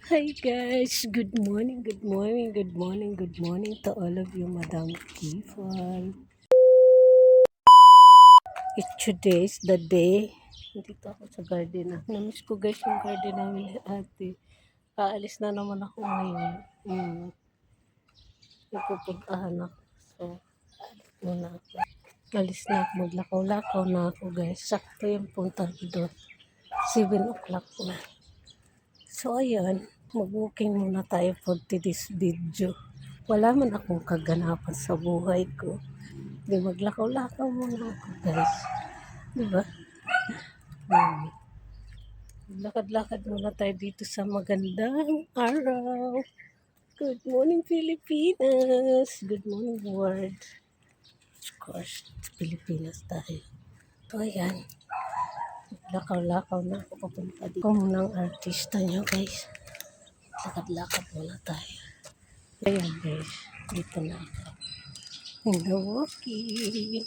Hi guys, good morning, good morning, good morning, good morning to all of you, Madam Kifal. It's today's the day. Dito ako sa garden. Namiss ko guys yung garden namin ni ate. Aalis na naman ako ngayon. Ipupuntahan ako. So, alis muna ako. Alis na ako. Maglakaw-lakaw na ako guys. Sakto yung punta ko doon. 7 o'clock na. So, ayan. Mag-walking muna tayo for today's video. Wala man akong kaganapan sa buhay ko. Di maglakaw-lakaw muna ako, guys. Di ba? Hmm. Lakad-lakad muna tayo dito sa magandang araw. Good morning, Pilipinas. Good morning, world. Of course, Pilipinas tayo. So, ayan. Lakaw-lakaw na ako papunta dito. Ako muna ang artista nyo, guys. Lakad-lakad muna tayo. Ayan, guys. Dito na ako. In the walking.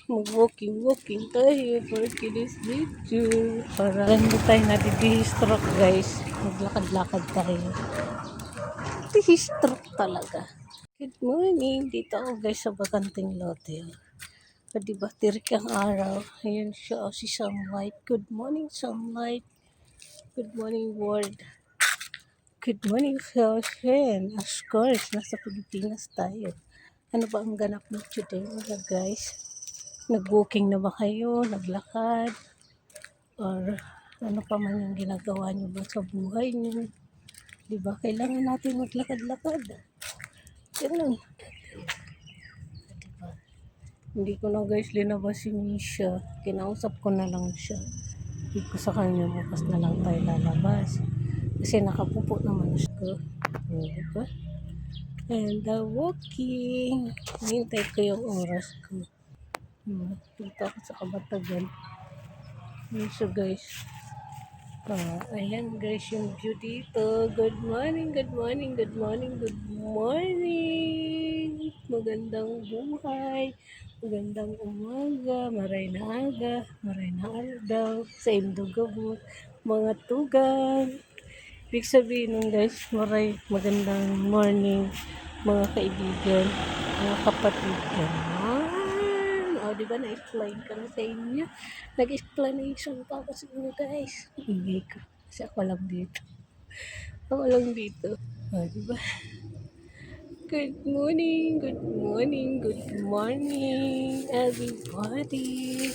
Mag-walking tayo for today's video. Para hindi tayo nadi-stroke guys. Maglakad-lakad tayo. Di-stroke talaga. Good morning. Dito ako guys sa Bakanting Lote. O diba, tirik ang araw. Ayan siya, si Sunlight. Good morning, Sunlight. Good morning, world. Good morning, Philippines. Of course, nasa Pilipinas tayo. Ano ba ang ganap mo today, mga guys? Nag-walking na ba kayo? Naglakad? Or ano pa man yung ginagawa nyo ba sa buhay nyo? Diba? Kailangan natin maglakad-lakad. Ganun. Diba? Hindi ko na guys linabas si Misha. Kinausap ko na lang siya. Hindi ko sa kanya bukas na lang tayo lalabas. Kasi nakapupo naman siya. Diba? And walking. Hintay ko yung oras ko. Dito ako sa Kabatagan. So guys. Ayan guys yung view dito. Good morning, good morning, good morning, good morning. Magandang buhay. Magandang umaga. Maray na aga. Maray na aldaw. Sa Indogabot. Mga tugang. Ibig sabihin nun guys, maray magandang morning mga kaibigan, mga kapatid. Ganun. O, diba na-explain ko na sa inyo? Nag-explanation pa ako sa inyo guys. Ingay ko. Kasi ako lang dito. Ako lang dito. O, diba? Good morning, good morning, good morning, everybody.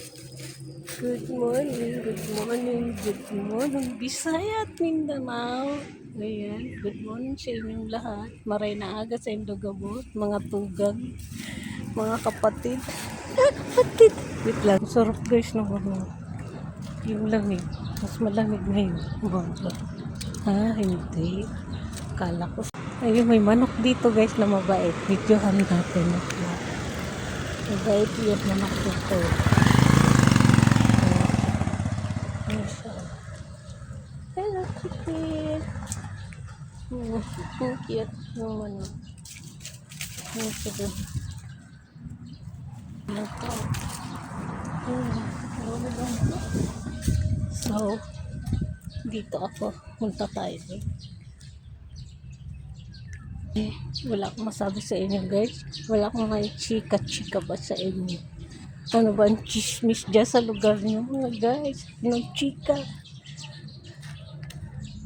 Good morning, good morning, good morning, Bisaya at Mindanao. Ayan, good morning sa inyong lahat. Maray na aga sa Indogabot, mga tugang, mga kapatid. Kapatid! Wait lang, sarap guys ng yung lamig. Mas malamig ngayon. Baga. Hindi. Kala ko. Ayun, may manok dito guys na mabait. Videohan natin. Mabait yun manok dito. Hello, chicken. Ang cute ng manok. Ang cute. So, dito ako. Punta tayo. Wala akong masabi sa inyo guys. Wala akong may chika-chika ba sa inyo. Ano ba ang chismis dyan sa lugar niyo mga guys? Anong chika?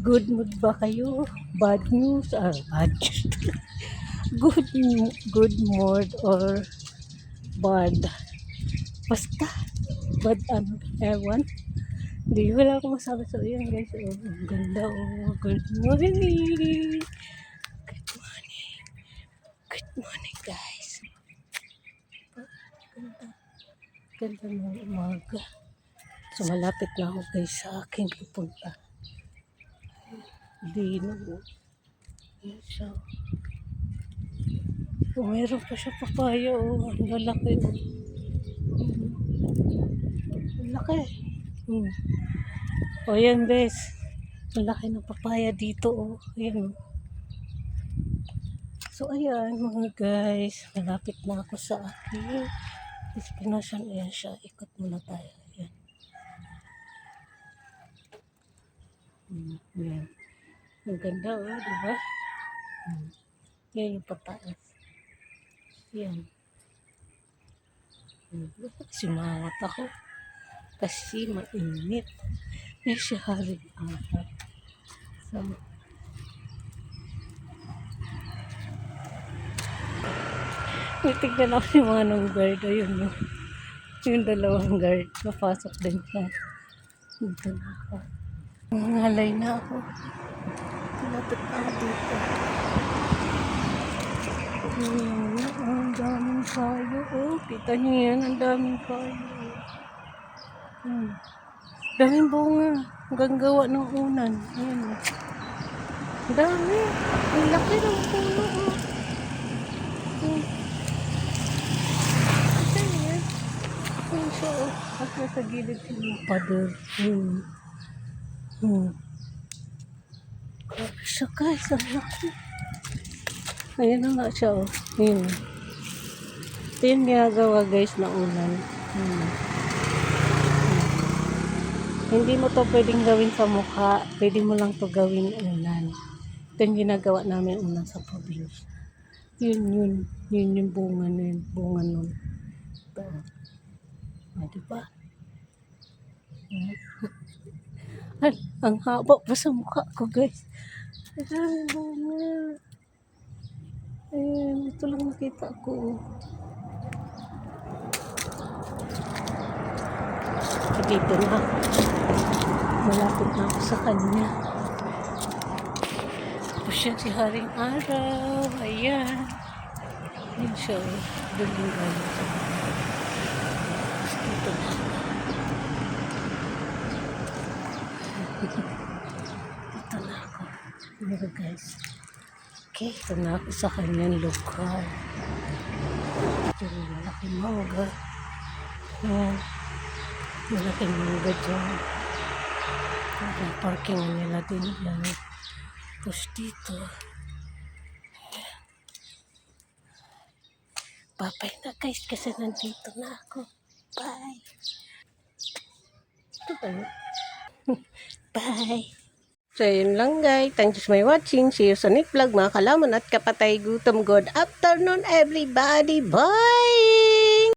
Good mood ba kayo? Bad news? Bad news. good mood or bad? Basta, bad ewan. Hindi, wala akong masabi sa iyo guys. Ang ganda Good morning. Good morning. Good morning guys. Ganda ng umaga. So malapit na ako guys sa aking pupunta. Dino. So, mayroon pa siya papaya ang lalaki Ang laki. O yan bes. Ang laki ng papaya dito Ayan. So ayan mga guys. Malapit na ako sa aking destination. Ayan siya. Ikot muna tayo. Ayan. Ang ganda, oh, di ba? Yan yung pataas. Yan. Sumawat ako. Kasi mainit. Yan siya haring araw. So, titignan ako yung mga nung guard. Ayun, no? Yung dalawang guard. Napasok din siya. Dito na ako. Nangalay na ako. Lapit na ako dito. Ayan, ang daming kayo. Oh, kita niyo yan. Ang daming kayo. Daming bunga. Hanggang gawa ng unan. Ayan. Ang dami. Ang laki ng puno. Ayan. Ayan siya. At nasa gilid yung pader. Siya guys. Ang laki. Ayan na nga siya. Ayan. Ito yung ginagawa guys na unan. Hindi mo to pwedeng gawin sa mukha. Pwede mo lang to gawin unan. Ito yung ginagawa namin unan sa probinsya. Yun yung bunga nun. Bunga nun. Ito. Diba? Ay, ang haba pa sa mukha ko guys. Ay, bunga. Ayan, ito lang nakita ko. Dito na. Malapit na ako sa kanya. Ito siya si Haring Araw. Ayan. Ayan siya. Duling gano'n. Dito na. Dito na ako. Dito guys. Okay. Ito na ako sa kanyang lugar. Ito yung malaking mangga. Ayan. Malaking mangga dyan. Ang parking nila din lang. Tapos dito. Bye-bye na guys kasi nandito na ako. Bye. Ito ba yun? Bye. So yun lang guys. Thanks for watching. See you sa next vlog mga kalaman at kapatay. Gutom. Good afternoon everybody. Bye.